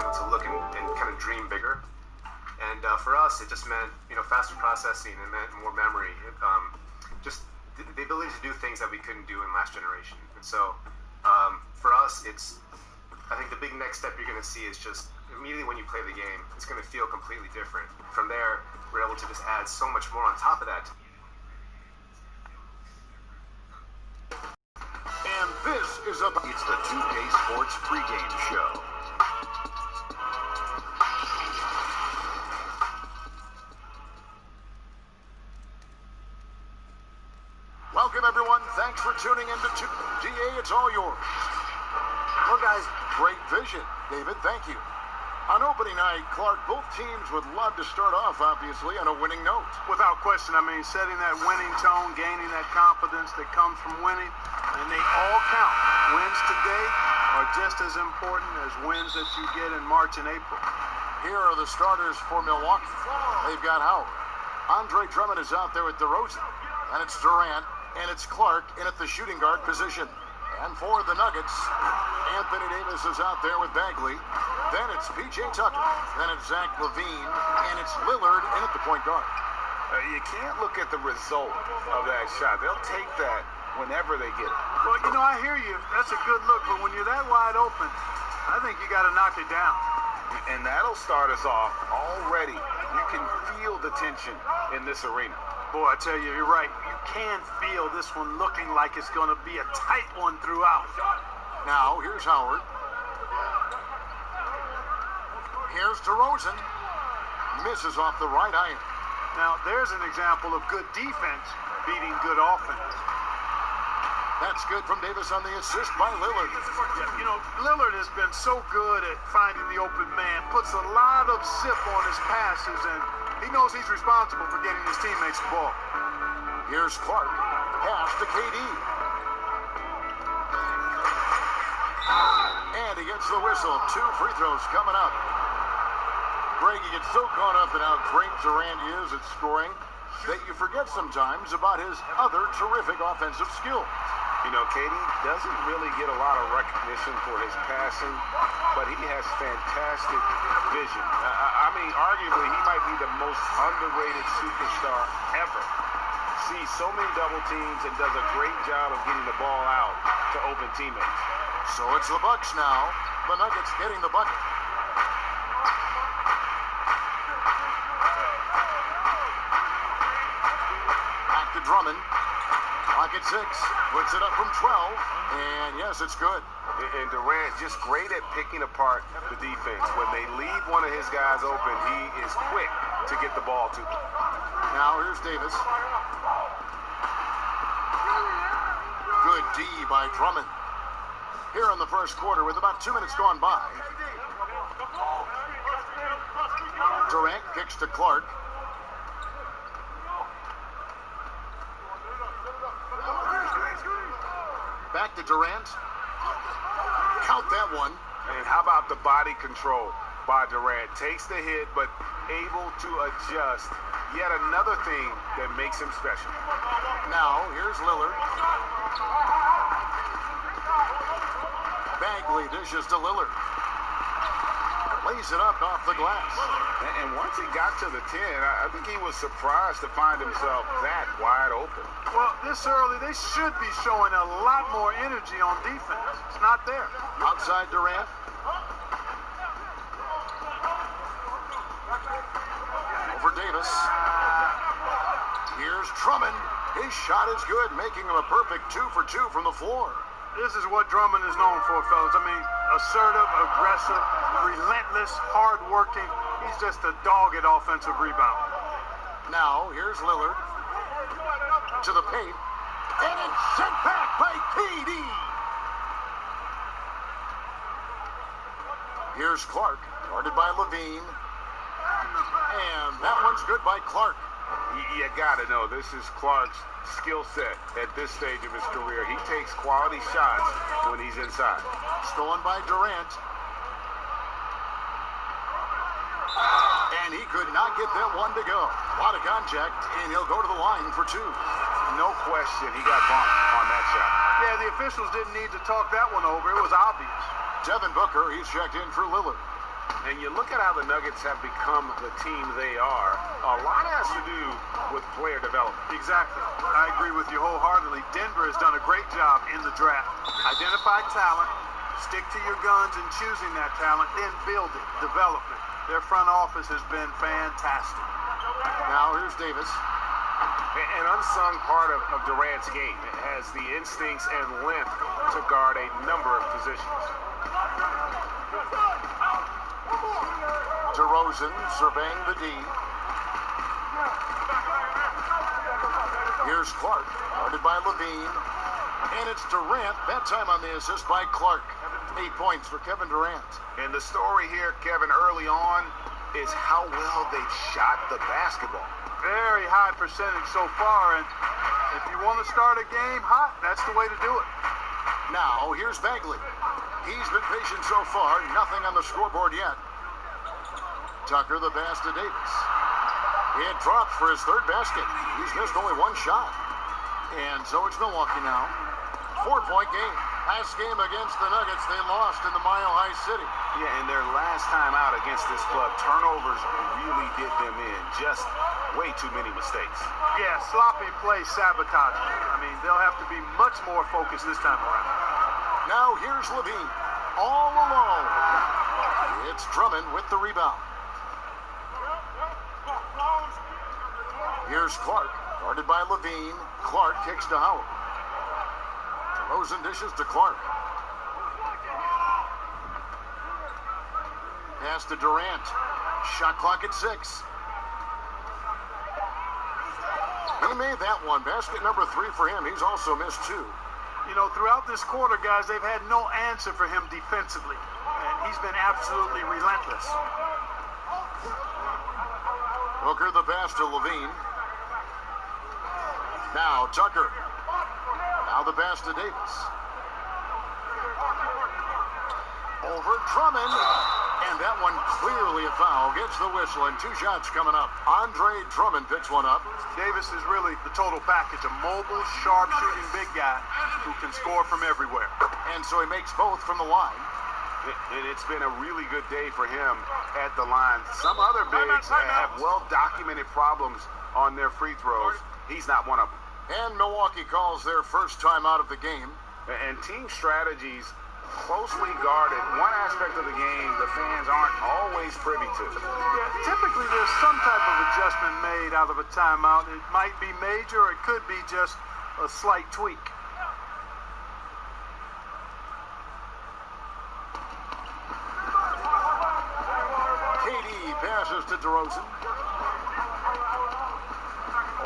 able to look and kind of dream bigger. And for us, it just meant, faster processing. It meant more memory. Just the ability to do things that we couldn't do in last generation. And so for us, I think the big next step you're going to see is just immediately when you play the game, it's going to feel completely different. From there, we're able to just add so much more on top of that. And this is it's the 2K Sports pregame show. Welcome, everyone. Thanks for tuning in to DA. It's all yours. Well, guys, great vision. David, thank you. On opening night, Clark, both teams would love to start off, obviously, on a winning note. Without question. I mean, setting that winning tone, gaining that confidence that comes from winning, and they all count. Wins today are just as important as wins that you get in March and April. Here are the starters for Milwaukee. They've got Howard. Andre Drummond is out there at DeRozan. And it's Durant, and it's Clark in at the shooting guard position. And for the Nuggets, Anthony Davis is out there with Bagley. Then it's P.J. Tucker. Then it's Zach LaVine. And it's Lillard in at the point guard. You can't look at the result of that shot. They'll take that whenever they get it. Well, I hear you. That's a good look. But when you're that wide open, I think you got to knock it down. And that'll start us off already. You can feel the tension in this arena. Boy, I tell you, you're right. You can feel this one looking like it's going to be a tight one throughout. Now, here's Howard. Here's DeRozan. Misses off the right iron. Now, there's an example of good defense beating good offense. That's good from Davis on the assist by Lillard. Lillard has been so good at finding the open man, puts a lot of zip on his passes, and he knows he's responsible for getting his teammates the ball. Here's Clark. Pass to KD. And he gets the whistle. 2 free throws coming up. Greg, you get so caught up in how great Durant is at scoring that you forget sometimes about his other terrific offensive skill. KD doesn't really get a lot of recognition for his passing, but he has fantastic vision. I mean, arguably, he might be the most underrated superstar ever. Sees so many double teams and does a great job of getting the ball out to open teammates. So it's the Bucks now. The Nuggets getting the bucket. Back to Drummond. Clock at 6. Puts it up from 12. And yes, it's good. And Durant just great at picking apart the defense. When they leave one of his guys open, he is quick to get the ball to them. Now here's Davis. Good D by Drummond. Here in the first quarter with about 2 minutes gone by. Durant kicks to Clark. Back to Durant. Count that one. And how about the body control by Durant? Takes the hit, but able to adjust. Yet another thing that makes him special. Now, here's Lillard. Bagley dishes to Lillard. Lays it up off the glass. And once he got to the 10, I think he was surprised to find himself that wide open. Well, this early, they should be showing a lot more energy on defense. It's not there. Outside Durant. Over Davis. Here's Drummond. His shot is good, making him a perfect 2 for 2 from the floor. This is what Drummond is known for, fellas. I mean, assertive, aggressive, relentless, hard-working. He's just a dog at offensive rebound. Now, here's Lillard. To the paint. And it's sent back by KD. Here's Clark, guarded by LaVine. And that one's good by Clark. You got to know, this is Clark's skill set at this stage of his career. He takes quality shots when he's inside. Stolen by Durant. And he could not get that one to go. A lot of contact, and he'll go to the line for 2. No question, he got bumped on that shot. Yeah, the officials didn't need to talk that one over. It was obvious. Devin Booker, he's checked in for Lillard. And you look at how the Nuggets have become the team they are, a lot has to do with player development. Exactly. I agree with you wholeheartedly. Denver has done a great job in the draft. Identify talent, stick to your guns in choosing that talent, then build it, develop it. Their front office has been fantastic. Now here's Davis. An unsung part of Durant's game. It has the instincts and length to guard a number of positions. DeRozan surveying the D. Here's Clark, guarded by Levine. And it's Durant, that time on the assist by Clark. 8 points for Kevin Durant. And the story here, Kevin, early on is how well they've shot the basketball. Very high percentage so far, and if you want to start a game hot, that's the way to do it. Now, here's Bagley. He's been patient so far, nothing on the scoreboard yet. Tucker the pass to Davis. It drops for his third basket. He's missed only one shot. And so it's Milwaukee now. 4-point game. Last game against the Nuggets, they lost in the Mile High City. Yeah, and their last time out against this club, turnovers really did them in. Just way too many mistakes. Yeah, sloppy play sabotage. I mean, they'll have to be much more focused this time around. Now here's Levine, all alone. It's Drummond with the rebound. Here's Clark, guarded by Levine. Clark kicks to Howard. DeRozan dishes to Clark. Pass to Durant. Shot clock at 6. He made that one. Basket number 3 for him. He's also missed 2. You know, throughout this quarter, guys, they've had no answer for him defensively. And he's been absolutely relentless. Booker the pass to Levine. Now Tucker. Now the pass to Davis. Over Drummond. And that one clearly a foul. Gets the whistle and 2 shots coming up. Andre Drummond picks one up. Davis is really the total package. A mobile, sharp-shooting big guy who can score from everywhere. And so he makes both from the line. And it's been a really good day for him at the line. Some other bigs have well-documented problems on their free throws. He's not one of them. And Milwaukee calls their first time out of the game. And team strategies closely guarded. One aspect of the game the fans aren't always privy to. Yeah, typically there's some type of adjustment made out of a timeout. It might be major, or it could be just a slight tweak. KD passes to DeRozan.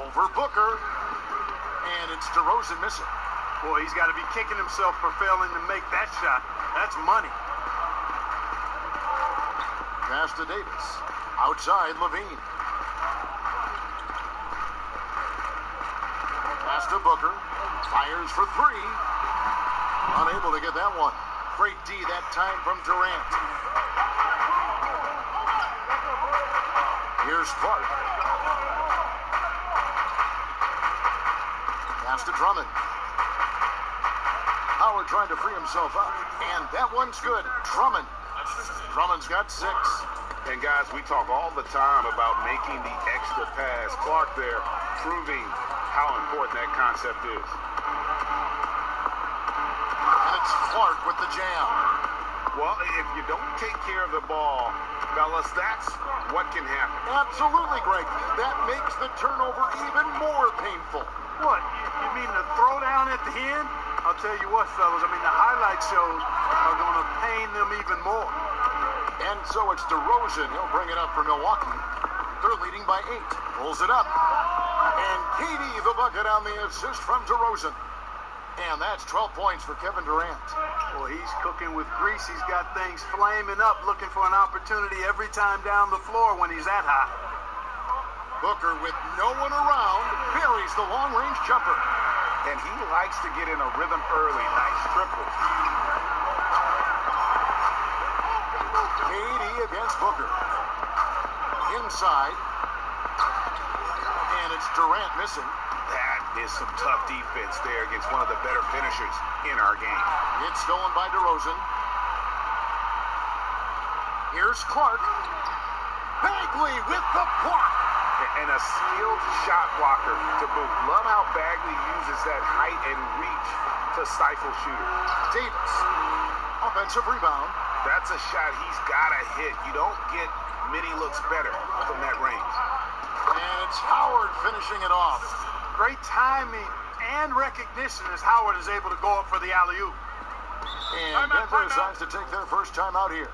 Over Booker. And it's DeRozan missing. Boy, he's got to be kicking himself for failing to make that shot. That's money. Pass to Davis. Outside, Levine. Pass to Booker. Fires for 3. Unable to get that one. Great D that time from Durant. Here's Clark. Pass to Drummond. Howard trying to free himself up. And that one's good. Drummond. Drummond's got 6. And guys, we talk all the time about making the extra pass. Clark there proving how important that concept is. And it's Clark with the jam. Well, if you don't take care of the ball, fellas, that's what can happen. Absolutely, Greg. That makes the turnover even more painful. What? You mean the throwdown at the end? I'll tell you what, fellas. I mean, the highlight shows are going to pain them even more. And so it's DeRozan. He'll bring it up for Milwaukee. They're leading by 8. Pulls it up. And KD the bucket on the assist from DeRozan. And that's 12 points for Kevin Durant. Well, he's cooking with grease. He's got things flaming up, looking for an opportunity every time down the floor when he's that hot. Booker, with no one around, buries the long-range jumper. And he likes to get in a rhythm early. Nice triple. KD against Booker. Inside. And it's Durant missing. That is some tough defense there against one of the better finishers in our game. It's stolen by DeRozan. Here's Clark. Bagley with the block. And a skilled shot blocker to boot. Love how Bagley uses that height and reach to stifle shooters. Davis. Offensive rebound. That's a shot he's got to hit. You don't get many looks better from that range. And it's Howard finishing it off. Great timing and recognition as Howard is able to go up for the alley-oop. And Denver decides to take their first time out here.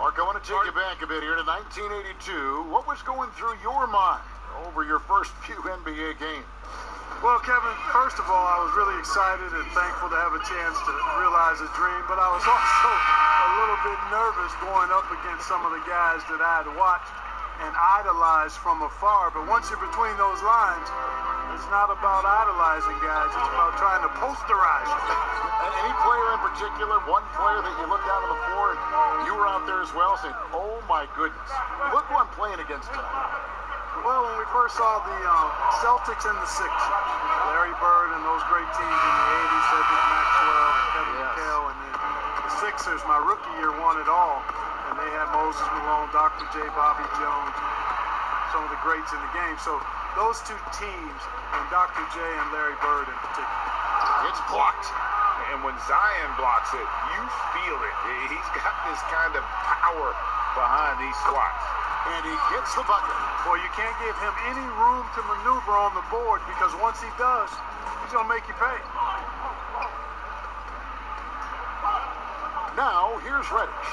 Mark, I want to take you back a bit here to 1982. What was going through your mind over your first few NBA games? Well, Kevin, first of all, I was really excited and thankful to have a chance to realize a dream, but I was also a little bit nervous going up against some of the guys that I had watched and idolized from afar. But once you're between those lines, it's not about idolizing guys, it's about trying to posterize them. Any player in particular, one player that you looked out on the floor and you were out there as well saying, oh my goodness, look who I'm playing against tonight? Well, when we first saw the Celtics and the Sixers, Larry Bird and those great teams in the 80s, Cedric Maxwell and Kevin McHale, and then the Sixers, my rookie year, won it all. And they had Moses Malone, Dr. J, Bobby Jones, some of the greats in the game. So those two teams, and Dr. J and Larry Bird in particular. It's blocked. And when Zion blocks it, you feel it. He's got this kind of power behind these swats. And he gets the bucket. Boy, you can't give him any room to maneuver on the board because once he does, he's going to make you pay. Now, here's Reddish.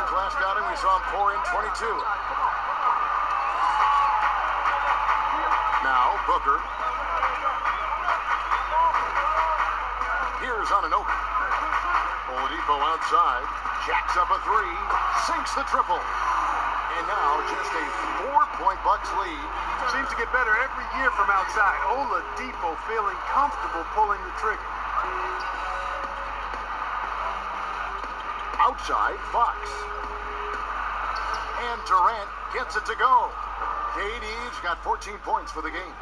His last outing, we saw him pour in 22. Now, Booker. Here's Anunoby. Oladipo outside. Jacks up a three. Sinks the triple. And now, just a 4-point Bucks lead. Seems to get better every year from outside. Oladipo feeling comfortable pulling the trigger. Outside, Fox. And Durant gets it to go. KD's got 14 points for the game.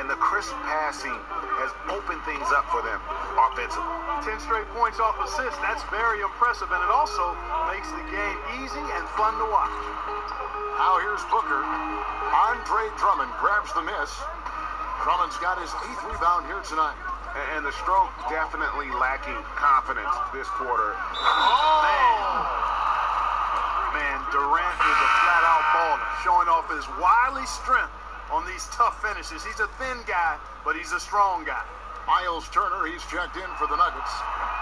And the crisp passing has opened things up for them offensively. 10 straight points off assists. That's very impressive. And it also makes the game easy and fun to watch. Now here's Booker. Andre Drummond grabs the miss. Drummond's got his 8th rebound here tonight. And the stroke definitely lacking confidence this quarter. Man, Durant is a flat-out baller, showing off his wily strength on these tough finishes. He's a thin guy, but he's a strong guy. Miles Turner, he's checked in for the Nuggets.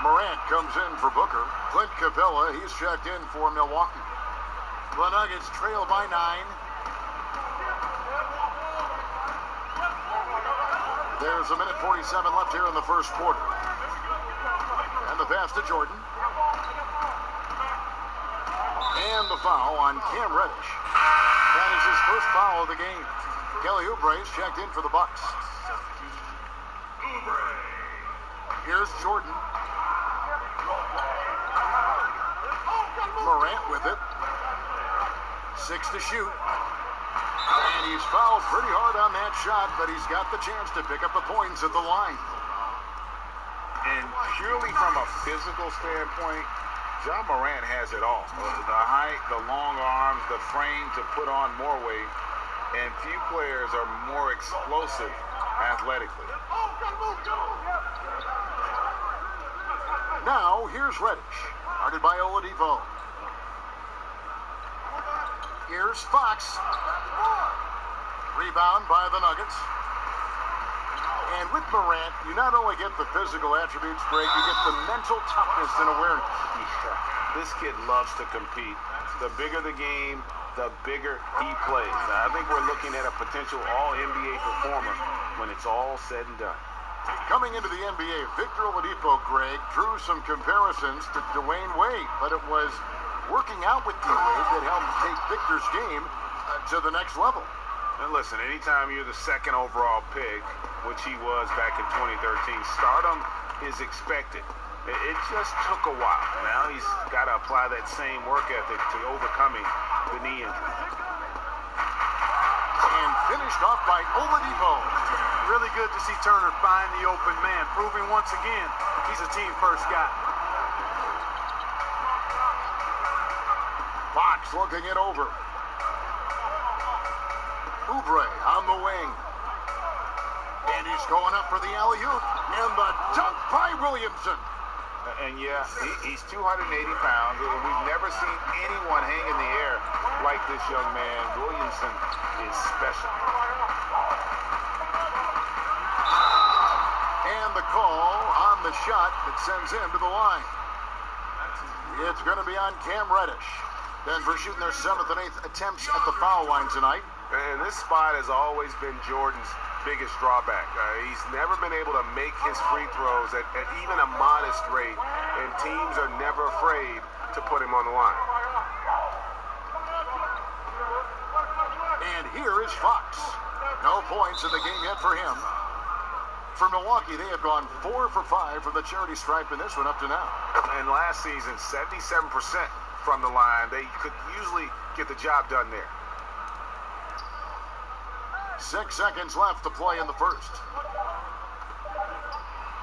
Morant comes in for Booker. Clint Capella, he's checked in for Milwaukee. The Nuggets trail by 9. There's a minute 47 left here in the first quarter. And the pass to Jordan. And the foul on Cam Reddish. That is his first foul of the game. Kelly Oubre's checked in for the Bucks. Here's Jordan. Morant with it. 6 to shoot. And he's fouled pretty hard on that shot, but he's got the chance to pick up the points at the line. And purely from a physical standpoint, John Morant has it all. The height, the long arms, the frame to put on more weight. And few players are more explosive athletically. Now, here's Reddish. Guarded by Oladipo. Here's Fox. Rebound by the Nuggets. And with Morant, you not only get the physical attributes, Greg, you get the mental toughness and awareness. Yeah, this kid loves to compete. The bigger the game, the bigger he plays. Now, I think we're looking at a potential all-NBA performer when it's all said and done. Coming into the NBA, Victor Oladipo, Greg, drew some comparisons to Dwayne Wade, but it was working out with D-Wade that helped take Victor's game to the next level. And listen, anytime you're the second overall pick, which he was back in 2013, stardom is expected. It just took a while. Now he's got to apply that same work ethic to overcoming the knee injury. And finished off by Oladipo. Really good to see Turner find the open man, proving once again he's a team-first guy. Fox looking it over. Oubre on the wing. And he's going up for the alley-oop. And the dunk by Williamson. And yeah, he's 280 pounds. We've never seen anyone hang in the air like this young man. Williamson is special. And the call on the shot that sends him to the line. It's going to be on Cam Reddish. Denver shooting their 7th and 8th attempts at the foul line tonight. And this spot has always been Jordan's biggest drawback. He's never been able to make his free throws at even a modest rate, and teams are never afraid to put him on the line. And here is Fox. No points in the game yet for him. For Milwaukee, they have gone 4 for 5 from the charity stripe in this one up to now. And last season, 77% from the line. They could usually get the job done there. 6 seconds left to play in the first.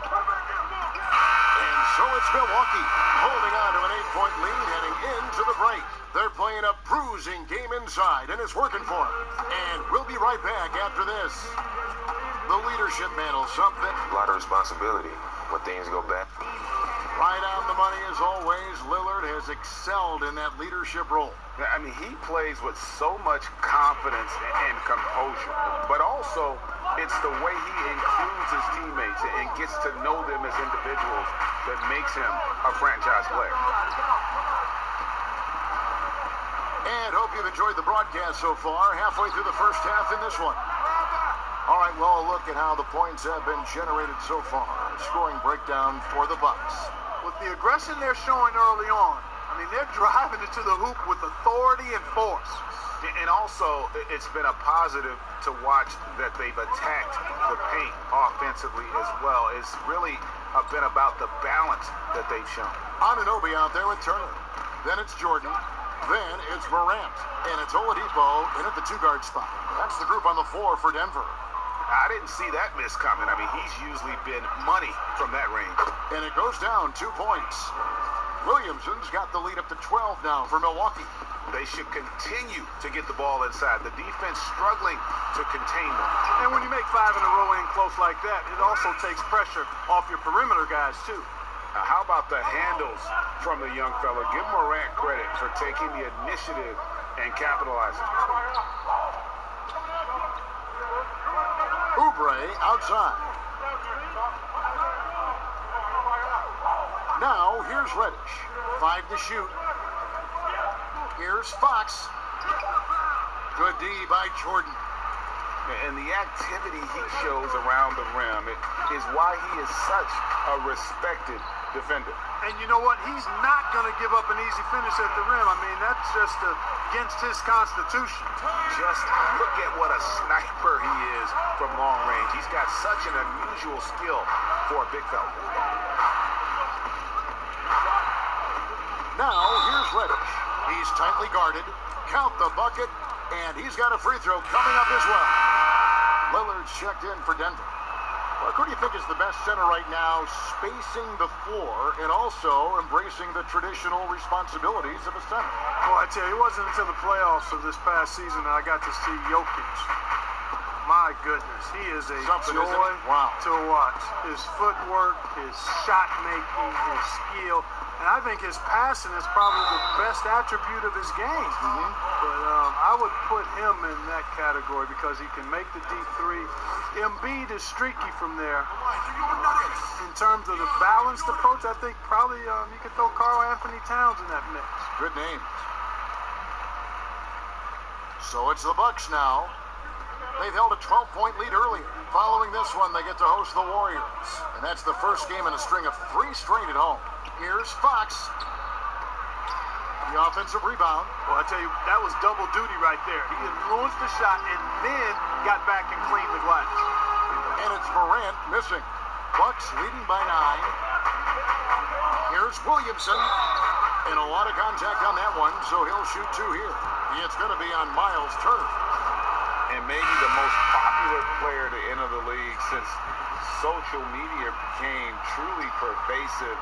And so it's Milwaukee holding on to an 8-point lead heading into the break. They're playing a bruising game inside, and it's working for them. And we'll be right back after this. The leadership mantle, something. A lot of responsibility when things go bad. Right on the money as always. Lillard has excelled in that leadership role. I mean, he plays with so much confidence and composure, but also it's the way he includes his teammates and gets to know them as individuals that makes him a franchise player. And hope you've enjoyed the broadcast so far. Halfway through the first half in this one. All right, well, a look at how the points have been generated so far. Scoring breakdown for the Bucks. With the aggression they're showing early on, I mean, they're driving into the hoop with authority and force. And also, it's been a positive to watch that they've attacked the paint offensively as well. It's really been about the balance that they've shown. Anunoby out there with Turner. Then it's Jordan. Then it's Morant. And it's Oladipo in at the 2-guard spot. That's the group on the floor for Denver. I didn't see that miss coming. I mean, he's usually been money from that range. And it goes down 2 points. Williamson's got the lead up to 12 now for Milwaukee. They should continue to get the ball inside. The defense struggling to contain them. And when you make 5 in a row in close like that, it also takes pressure off your perimeter guys, too. How about the handles from the young fella? Give Morant credit for taking the initiative and capitalizing. Oubre outside. Now, here's Reddish. 5 to shoot. Here's Fox. Good D by Jordan. And the activity he shows around the rim is why he is such a respected defender. And you know what? He's not going to give up an easy finish at the rim. I mean, that's just against his constitution. Just look at what a sniper he is from long range. He's got such an unusual skill for a big fella. Now, here's Reddish. He's tightly guarded. Count the bucket. And he's got a free throw coming up as well. Lillard's checked in for Denver. Well, who do you think is the best center right now, spacing the floor and also embracing the traditional responsibilities of a center? Well, I tell you, it wasn't until the playoffs of this past season that I got to see Jokic. My goodness, he is a Something, joy wow. to watch. His footwork, his shot making, his skill, and I think his passing is probably the best attribute of his game. But I would put him in that category because he can make the deep three. Embiid is streaky from there. In terms of the balanced approach, I think probably you could throw Karl Anthony Towns in that mix. Good name. So it's the Bucks now. They've held a 12-point lead earlier. Following this one, they get to host the Warriors. And that's the first game in a string of 3 straight at home. Here's Fox. The offensive rebound. Well, I tell you, that was double duty right there. He influenced the shot and then got back and cleaned the glass. And it's Morant missing. Bucks leading by 9. Here's Williamson. And a lot of contact on that one, so he'll shoot 2 here. It's going to be on Miles Turner. And maybe the most popular player to enter the league since social media became truly pervasive.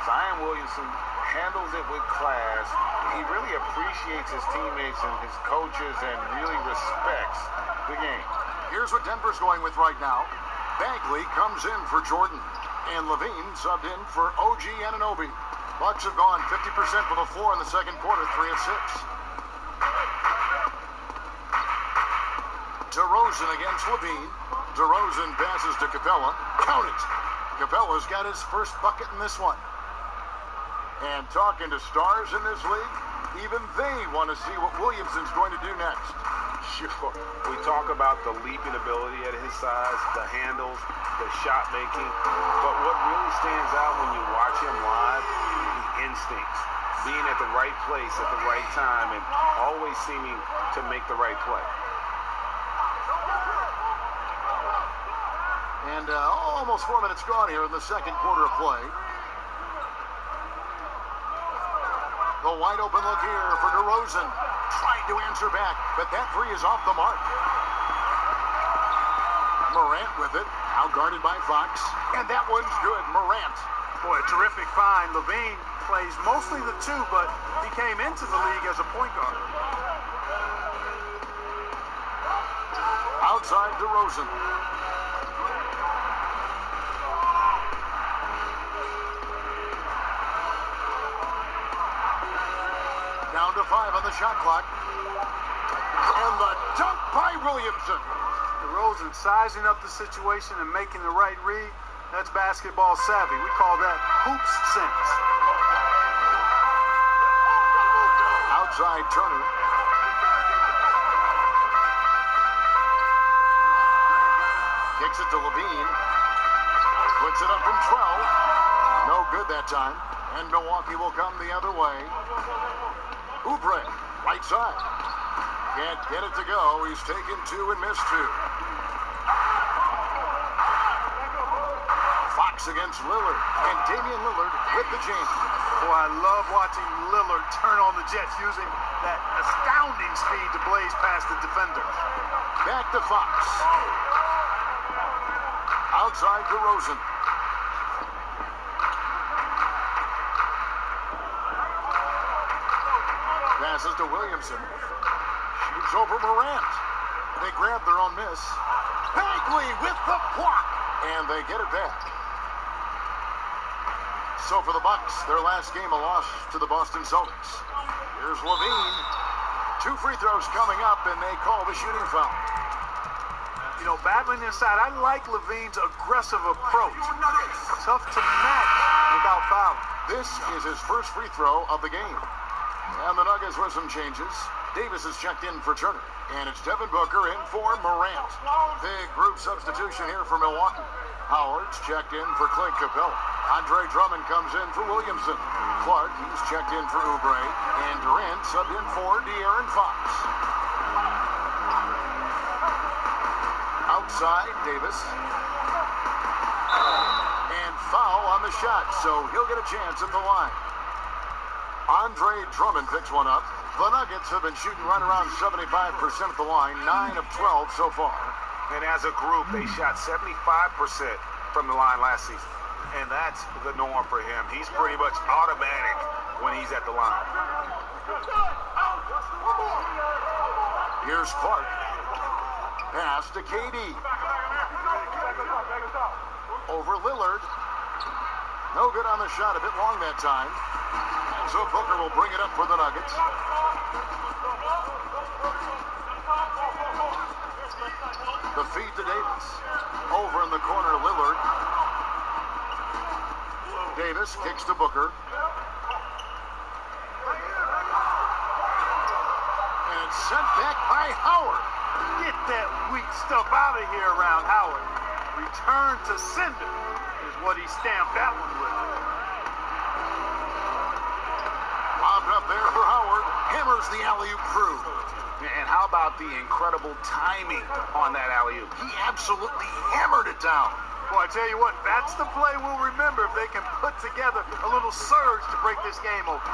Zion Williamson handles it with class. He really appreciates his teammates and his coaches and really respects the game. Here's what Denver's going with right now. Bagley comes in for Jordan, and Levine subbed in for OG Anunoby. Bucks have gone 50% for the floor in the second quarter, 3 of 6. DeRozan against Levine. DeRozan passes to Capella. Count it! Capella's got his first bucket in this one. And talking to stars in this league, even they want to see what Williamson's going to do next. Sure. We talk about the leaping ability at his size, the handles, the shot making. But what really stands out when you watch him live is the instincts. Being at the right place at the right time and always seeming to make the right play. And almost 4 minutes gone here in the second quarter of play. The wide open look here for DeRozan. Trying to answer back, but that three is off the mark. Morant with it, out guarded by Fox. And that one's good, Morant. Boy, a terrific find. Levine plays mostly the 2, but he came into the league as a point guard. Outside DeRozan. Down to 5 on the shot clock. And the dunk by Williamson. DeRozan sizing up the situation and making the right read. That's basketball savvy. We call that hoops sense. Outside Turner. Kicks it to Levine. Puts it up from 12. No good that time. And Milwaukee will come the other way. Oubre, right side. Can't get it to go. He's taken 2 and missed 2. Fox against Lillard. And Damian Lillard with the jam. Boy, I love watching Lillard turn on the Jets using that astounding speed to blaze past the defenders. Back to Fox. Outside DeRozan. Passes to Williamson. Shoots over Morant. They grab their own miss. Bagley with the block. And they get it back. So for the Bucks, their last game a loss to the Boston Celtics. Here's Levine. 2 free throws coming up, and they call the shooting foul. You know, battling inside, I like Levine's aggressive approach. Tough to match without fouling. This is his first free throw of the game. And the Nuggets with some changes. Davis is checked in for Turner. And it's Devin Booker in for Morant. Big group substitution here for Milwaukee. Howard's checked in for Clint Capella. Andre Drummond comes in for Williamson. Clark, he's checked in for Oubre. And Durant subbed in for De'Aaron Fox. Outside, Davis. And foul on the shot, so he'll get a chance at the line. Andre Drummond picks one up. The Nuggets have been shooting right around 75% at the line, 9 of 12 so far. And as a group, they shot 75% from the line last season. And that's the norm for him. He's pretty much automatic when he's at the line. Here's Clark. Pass to KD. Over Lillard. No good on the shot, a bit long that time. And so Booker will bring it up for the Nuggets. The feed to Davis. Over in the corner, Lillard. Davis kicks to Booker. And it's sent back by Howard. Get that weak stuff out of here around Howard. Return to sender is what he stamped that one with. Lobbed up there for Howard. Hammers the alley-oop through. And how about the incredible timing on that alley-oop? He absolutely hammered it down. Boy, I tell you what, that's the play we'll remember if they can put together a little surge to break this game open.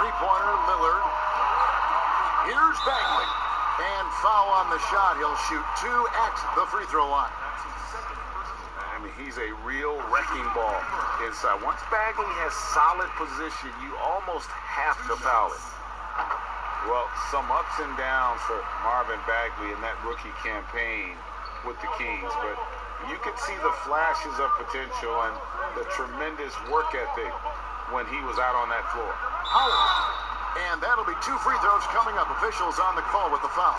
Three-pointer, Lillard. Here's Bagley. And foul on the shot. He'll shoot 2 at the free throw line. I mean, he's a real wrecking ball inside. Once Bagley has solid position, you almost have to foul it. Well, some ups and downs for Marvin Bagley in that rookie campaign with the Kings, but you could see the flashes of potential and the tremendous work ethic when he was out on that floor. Howard. And that'll be 2 free throws coming up. Officials on the call with the foul.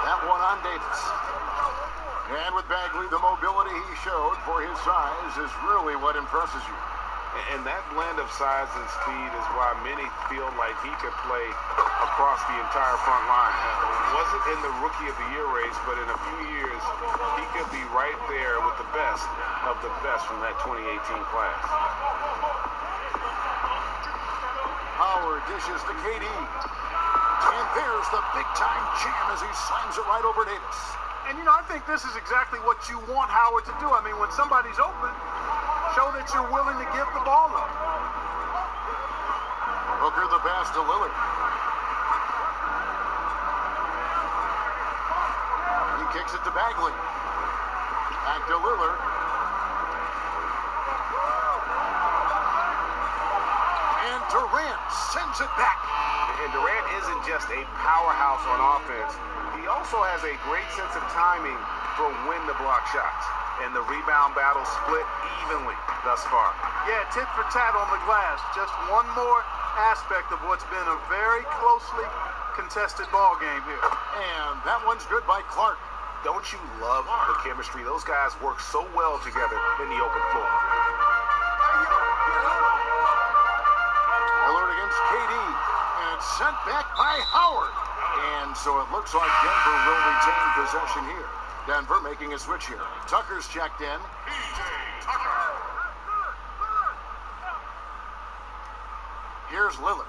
That one on Davis. And with Bagley, the mobility he showed for his size is really what impresses you. And that blend of size and speed is why many feel like he could play across the entire front line. Wasn't in the Rookie of the Year race, but in a few years, he could be right there with the best of the best from that 2018 class. Howard dishes to KD. And there's the big-time jam as he slams it right over Davis. And, I think this is exactly what you want Howard to do. I mean, when somebody's open, show that you're willing to give the ball up. Booker the pass to Lillard. He kicks it to Bagley. Back to Lillard. And Durant sends it back. And Durant isn't just a powerhouse on offense. He also has a great sense of timing for when to block shots. And the rebound battle split evenly thus far. Yeah, tit for tat on the glass. Just one more aspect of what's been a very closely contested ball game here. And that one's good by Clark. Don't you love the chemistry? Those guys work so well together in the open floor. Lillard against KD. And it's sent back by Howard. And so it looks like Denver will retain possession here. Denver making a switch here. Tucker's checked in. Here's Lillard.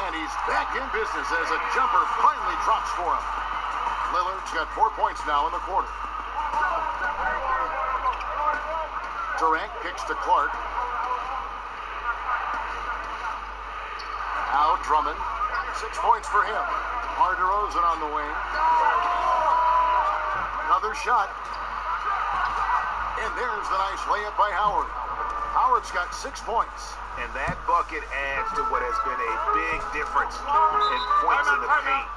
And he's back in business as a jumper finally drops for him. Lillard's got 4 points now in the quarter. Durant kicks to Clark. Now Drummond. 6 points for him. DeRozan on the wing. Another shot. And there's the nice layup by Howard. Howard's got 6 points. And that bucket adds to what has been a big difference in points in the paint